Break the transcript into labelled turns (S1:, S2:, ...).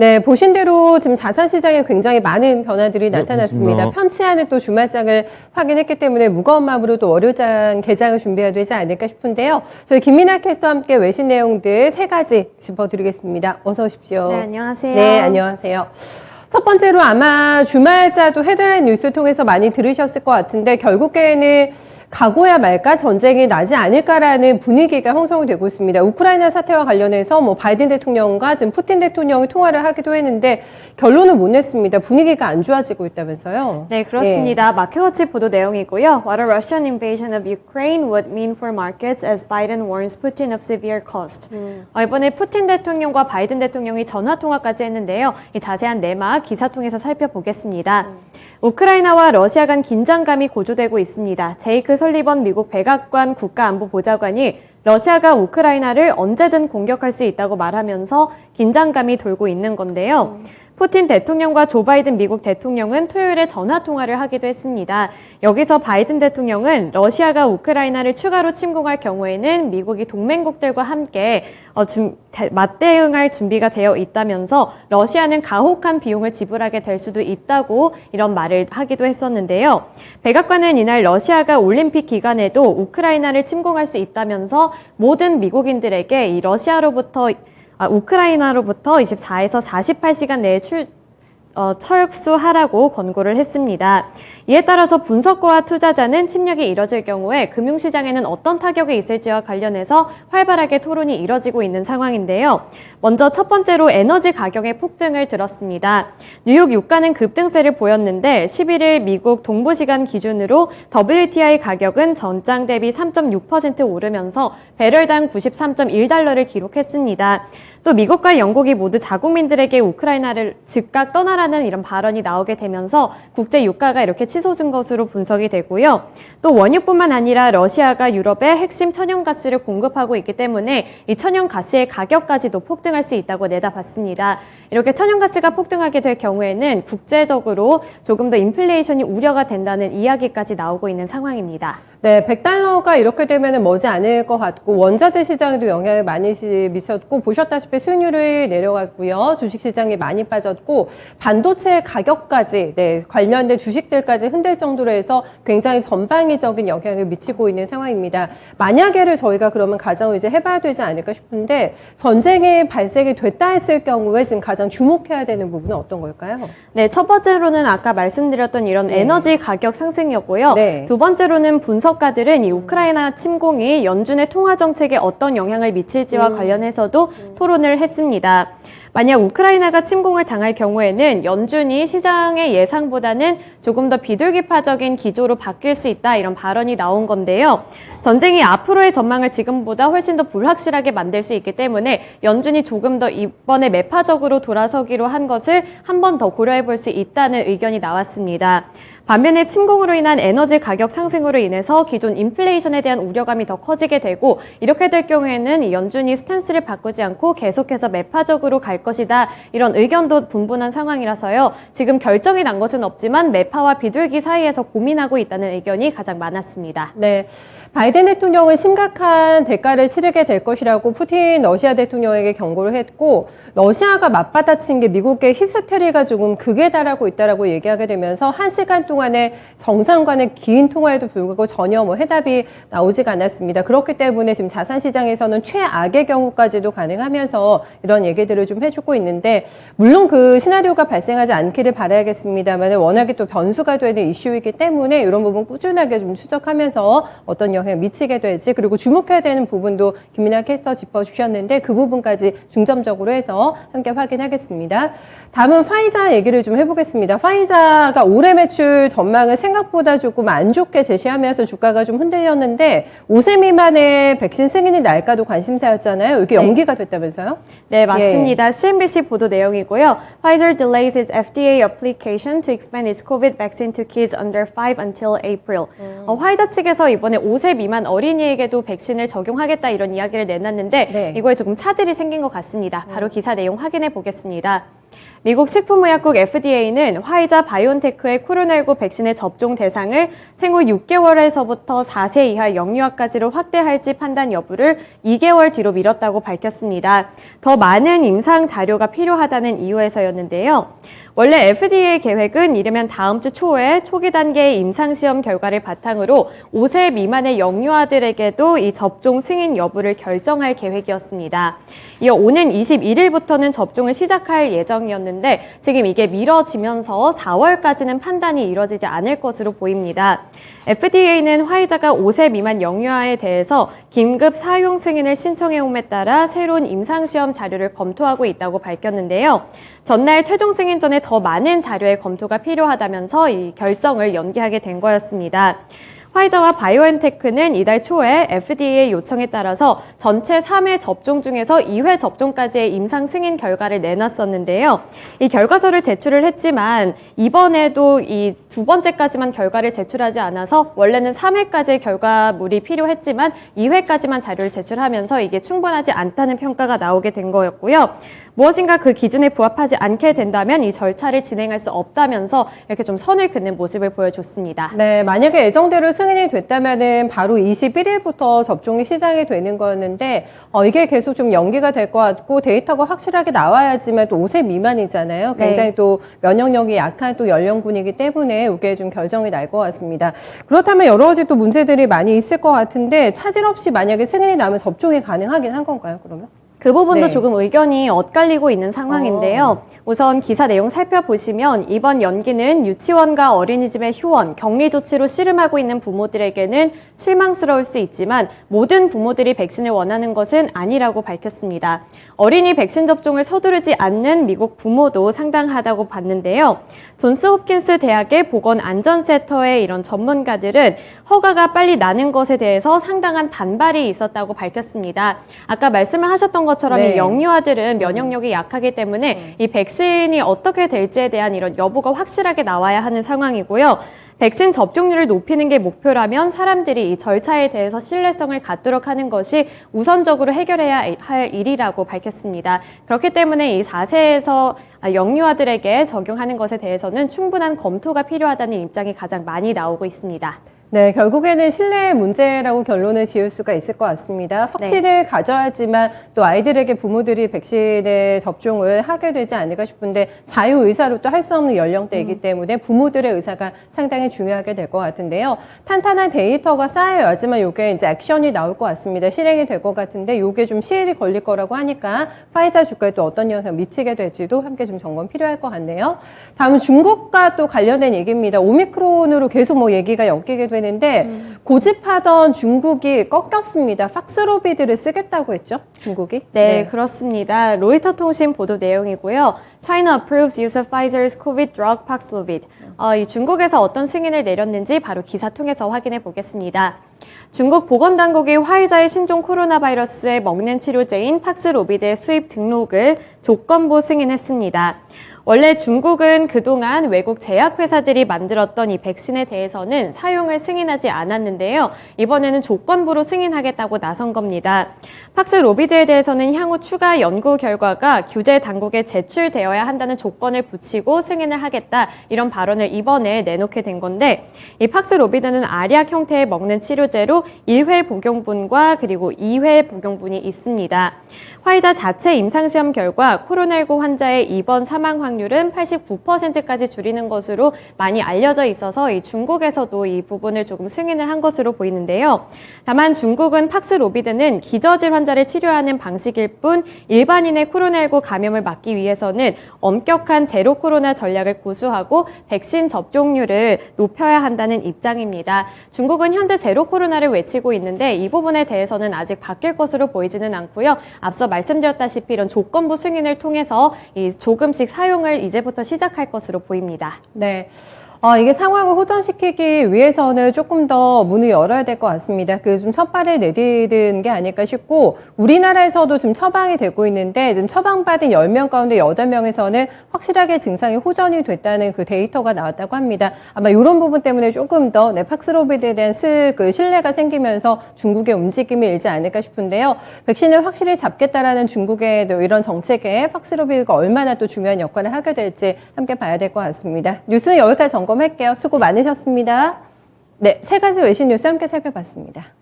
S1: 네, 보신 대로 지금 자산 시장에 굉장히 많은 변화들이 나타났습니다.
S2: 그렇습니다.
S1: 편치 않은 또 주말장을 확인했기 때문에 무거운 마음으로 또 월요장 개장을 준비해야 되지 않을까 싶은데요. 저희 김민아 캐스터와 함께 외신 내용들 3가지 짚어드리겠습니다. 어서 오십시오.
S3: 네, 안녕하세요.
S1: 네, 안녕하세요. 첫 번째로 아마 주말자도 헤드라인 뉴스 통해서 많이 들으셨을 것 같은데 결국에는 가고야 말까 전쟁이 나지 않을까라는 분위기가 형성이 되고 있습니다. 우크라이나 사태와 관련해서 바이든 대통령과 지금 푸틴 대통령이 통화를 하기도 했는데 결론을 못 냈습니다. 분위기가 안 좋아지고 있다면서요?
S3: 네, 그렇습니다. 마켓워치 보도 내용이고요. What a Russian invasion of Ukraine would mean for markets as Biden warns Putin of severe cost. 이번에 푸틴 대통령과 바이든 대통령이 전화 통화까지 했는데요. 이 자세한 내막 기사 통해서 살펴보겠습니다. 우크라이나와 러시아 간 긴장감이 고조되고 있습니다. 제이크 설리번 미국 백악관 국가안보보좌관이 러시아가 우크라이나를 언제든 공격할 수 있다고 말하면서 긴장감이 돌고 있는 건데요. 푸틴 대통령과 조 바이든 미국 대통령은 토요일에 전화 통화를 하기도 했습니다. 여기서 바이든 대통령은 러시아가 우크라이나를 추가로 침공할 경우에는 미국이 동맹국들과 함께 맞대응할 준비가 되어 있다면서 러시아는 가혹한 비용을 지불하게 될 수도 있다고 이런 말을 하기도 했었는데요. 백악관은 이날 러시아가 올림픽 기간에도 우크라이나를 침공할 수 있다면서 모든 미국인들에게 이 우크라이나로부터 24에서 48시간 내에 철수하라고 권고를 했습니다. 이에 따라서 분석가와 투자자는 침략이 이뤄질 경우에 금융시장에는 어떤 타격이 있을지와 관련해서 활발하게 토론이 이뤄지고 있는 상황인데요. 먼저 첫 번째로 에너지 가격의 폭등을 들었습니다. 뉴욕 유가는 급등세를 보였는데 11일 미국 동부시간 기준으로 WTI 가격은 전장 대비 3.6% 오르면서 배럴당 93.1달러를 기록했습니다. 또 미국과 영국이 모두 자국민들에게 우크라이나를 즉각 떠나라는 이런 발언이 나오게 되면서 국제 유가가 이렇게 치솟은 것으로 분석이 되고요. 또 원유뿐만 아니라 러시아가 유럽에 핵심 천연가스를 공급하고 있기 때문에 이 천연가스의 가격까지도 폭등할 수 있다고 내다봤습니다. 이렇게 천연가스가 폭등하게 될 경우에는 국제적으로 조금 더 인플레이션이 우려가 된다는 이야기까지 나오고 있는 상황입니다.
S1: 네, 100달러가 이렇게 되면 머지않을 것 같고 원자재 시장에도 영향을 많이 미쳤고 보셨다시피 수익률이 내려갔고요. 주식시장이 많이 빠졌고 반도체 가격까지 관련된 주식들까지 흔들 정도로 해서 굉장히 전방위적인 영향을 미치고 있는 상황입니다. 만약에를 저희가 그러면 가정을 이제 해봐야 되지 않을까 싶은데 전쟁이 발생이 됐다 했을 경우에 지금 가장 주목해야 되는 부분은 어떤 걸까요?
S3: 네, 첫 번째로는 아까 말씀드렸던 이런 에너지 가격 상승이었고요. 두 번째로는 분석가들은 이 우크라이나 침공이 연준의 통화 정책에 어떤 영향을 미칠지와 관련해서도 토론을 했습니다. 만약 우크라이나가 침공을 당할 경우에는 연준이 시장의 예상보다는 조금 더 비둘기파적인 기조로 바뀔 수 있다 이런 발언이 나온 건데요. 전쟁이 앞으로의 전망을 지금보다 훨씬 더 불확실하게 만들 수 있기 때문에 연준이 조금 더 이번에 매파적으로 돌아서기로 한 것을 한 번 더 고려해 볼 수 있다는 의견이 나왔습니다. 반면에 침공으로 인한 에너지 가격 상승으로 인해서 기존 인플레이션에 대한 우려감이 더 커지게 되고 이렇게 될 경우에는 연준이 스탠스를 바꾸지 않고 계속해서 매파적으로 갈 것이다 이런 의견도 분분한 상황이라서요. 지금 결정이 난 것은 없지만 매파와 비둘기 사이에서 고민하고 있다는 의견이 가장 많았습니다.
S1: 네, 바이든 대통령은 심각한 대가를 치르게 될 것이라고 푸틴 러시아 대통령에게 경고를 했고 러시아가 맞받아친 게 미국의 히스테리가 조금 극에 달하고 있다라고 얘기하게 되면서 1시간 동안의 정상 간의 긴 통화에도 불구하고 전혀 해답이 나오지가 않았습니다. 그렇기 때문에 지금 자산시장에서는 최악의 경우까지도 가능하면서 이런 얘기들을 좀 해주고 있는데 물론 그 시나리오가 발생하지 않기를 바라야겠습니다만 워낙에 또 변수가 되는 이슈이기 때문에 이런 부분 꾸준하게 좀 추적하면서 어떤 영향을 미치게 될지 그리고 주목해야 되는 부분도 김민아 캐스터 짚어주셨는데 그 부분까지 중점적으로 해서 함께 확인하겠습니다. 다음은 화이자 얘기를 좀 해보겠습니다. 화이자가 올해 매출 전망을 생각보다 조금 안 좋게 제시하면서 주가가 좀 흔들렸는데 5세 미만의 백신 승인이 날까도 관심사였잖아요. 이게 연기가 됐다면서요?
S3: 네, 맞습니다. CNBC 보도 내용이고요. Pfizer delays its FDA application to expand its COVID vaccine to kids under 5 until April. 화이자 측에서 이번에 5세 미만 어린이에게도 백신을 적용하겠다 이런 이야기를 내놨는데 이거에 조금 차질이 생긴 것 같습니다. 바로 기사 내용 확인해 보겠습니다. 미국 식품의약국 FDA는 화이자 바이온테크의 코로나19 백신의 접종 대상을 생후 6개월에서부터 4세 이하 영유아까지로 확대할지 판단 여부를 2개월 뒤로 미뤘다고 밝혔습니다. 더 많은 임상 자료가 필요하다는 이유에서였는데요. 원래 FDA 계획은 이르면 다음 주 초에 초기 단계의 임상시험 결과를 바탕으로 5세 미만의 영유아들에게도 이 접종 승인 여부를 결정할 계획이었습니다. 이어 오는 21일부터는 접종을 시작할 예정이었는데 지금 이게 미뤄지면서 4월까지는 판단이 이뤄지지 않을 것으로 보입니다. FDA는 화이자가 5세 미만 영유아에 대해서 긴급 사용 승인을 신청해옴에 따라 새로운 임상시험 자료를 검토하고 있다고 밝혔는데요. 전날 최종 승인 전에 더 많은 자료의 검토가 필요하다면서 이 결정을 연기하게 된 거였습니다. 화이자와 바이오엔테크는 이달 초에 FDA 요청에 따라서 전체 3회 접종 중에서 2회 접종까지의 임상 승인 결과를 내놨었는데요. 이 결과서를 제출을 했지만 이번에도 이 두 번째까지만 결과를 제출하지 않아서 원래는 3회까지의 결과물이 필요했지만 2회까지만 자료를 제출하면서 이게 충분하지 않다는 평가가 나오게 된 거였고요. 무엇인가 그 기준에 부합하지 않게 된다면 이 절차를 진행할 수 없다면서 이렇게 좀 선을 긋는 모습을 보여줬습니다.
S1: 네, 만약에 예정대로 승인이 됐다면은 바로 21일부터 접종이 시작이 되는 거였는데 이게 계속 좀 연기가 될 것 같고 데이터가 확실하게 나와야지만 또 5세 미만이잖아요. 굉장히
S3: 네.
S1: 또 면역력이 약한 또 연령군이기 때문에 이게 좀 결정이 날 것 같습니다. 그렇다면 여러 가지 또 문제들이 많이 있을 것 같은데 차질 없이 만약에 승인이 나면 접종이 가능하긴 한 건가요, 그러면?
S3: 그 부분도
S1: 네.
S3: 조금 의견이 엇갈리고 있는 상황인데요. 우선 기사 내용 살펴보시면 이번 연기는 유치원과 어린이집의 휴원, 격리 조치로 씨름하고 있는 부모들에게는 실망스러울 수 있지만 모든 부모들이 백신을 원하는 것은 아니라고 밝혔습니다. 어린이 백신 접종을 서두르지 않는 미국 부모도 상당하다고 봤는데요. 존스홉킨스 대학의 보건안전센터의 이런 전문가들은 허가가 빨리 나는 것에 대해서 상당한 반발이 있었다고 밝혔습니다. 아까 말씀을 하셨던 것처럼
S1: 네.
S3: 이 영유아들은 면역력이 약하기 때문에 이 백신이 어떻게 될지에 대한 이런 여부가 확실하게 나와야 하는 상황이고요. 백신 접종률을 높이는 게 목표라면 사람들이 이 절차에 대해서 신뢰성을 갖도록 하는 것이 우선적으로 해결해야 할 일이라고 밝혔습니다. 그렇기 때문에 이 4세에서 영유아들에게 적용하는 것에 대해서는 충분한 검토가 필요하다는 입장이 가장 많이 나오고 있습니다.
S1: 네, 결국에는 신뢰의 문제라고 결론을 지을 수가 있을 것 같습니다. 확신을 가져야지만 또 아이들에게 부모들이 백신의 접종을 하게 되지 않을까 싶은데 자유의사로 또 할 수 없는 연령대이기 때문에 부모들의 의사가 상당히 중요하게 될 것 같은데요. 탄탄한 데이터가 쌓여야지만 이게 이제 액션이 나올 것 같습니다. 실행이 될 것 같은데 이게 좀 시일이 걸릴 거라고 하니까 화이자 주가에 또 어떤 영향을 미치게 될지도 함께 좀 점검 필요할 것 같네요. 다음은 중국과 또 관련된 얘기입니다. 오미크론으로 계속 뭐 얘기가 엮이게 되는 는데 고집하던 중국이 꺾였습니다. 팍스로비드를 쓰겠다고 했죠, 중국이?
S3: 네, 그렇습니다. 로이터 통신 보도 내용이고요. China approves use of Pfizer's COVID drug Paxlovid. 이 중국에서 어떤 승인을 내렸는지 바로 기사 통해서 확인해 보겠습니다. 중국 보건당국이 화이자의 신종 코로나 바이러스에 먹는 치료제인 팍스로비드의 수입 등록을 조건부 승인했습니다. 원래 중국은 그동안 외국 제약회사들이 만들었던 이 백신에 대해서는 사용을 승인하지 않았는데요. 이번에는 조건부로 승인하겠다고 나선 겁니다. 팍스로비드에 대해서는 향후 추가 연구 결과가 규제 당국에 제출되어야 한다는 조건을 붙이고 승인을 하겠다. 이런 발언을 이번에 내놓게 된 건데 이 팍스로비드는 알약 형태의 먹는 치료제로 1회 복용분과 그리고 2회 복용분이 있습니다. 화이자 자체 임상시험 결과 코로나19 환자의 입원 사망 확률은 89%까지 줄이는 것으로 많이 알려져 있어서 이 중국에서도 이 부분을 조금 승인을 한 것으로 보이는데요. 다만 중국은 팍스로비드는 기저질 환자를 치료하는 방식일 뿐 일반인의 코로나19 감염을 막기 위해서는 엄격한 제로 코로나 전략을 고수하고 백신 접종률을 높여야 한다는 입장입니다. 중국은 현재 제로 코로나를 외치고 있는데 이 부분에 대해서는 아직 바뀔 것으로 보이지는 않고요. 앞서 말씀드렸다시피 이런 조건부 승인을 통해서 이 조금씩 사용을 이제부터 시작할 것으로 보입니다.
S1: 네. 이게 상황을 호전시키기 위해서는 조금 더 문을 열어야 될 것 같습니다. 그 좀 첫발을 내디딘 게 아닐까 싶고, 우리나라에서도 지금 처방이 되고 있는데, 지금 처방받은 10명 가운데 8명에서는 확실하게 증상이 호전이 됐다는 그 데이터가 나왔다고 합니다. 아마 이런 부분 때문에 조금 더 팍스로비드에 대한 신뢰가 생기면서 중국의 움직임이 일지 않을까 싶은데요. 백신을 확실히 잡겠다라는 중국의 이런 정책에 팍스로비드가 얼마나 또 중요한 역할을 하게 될지 함께 봐야 될 것 같습니다. 뉴스는 여기까지 점검할게요. 수고 많으셨습니다. 네, 세 가지 외신 뉴스 함께 살펴봤습니다.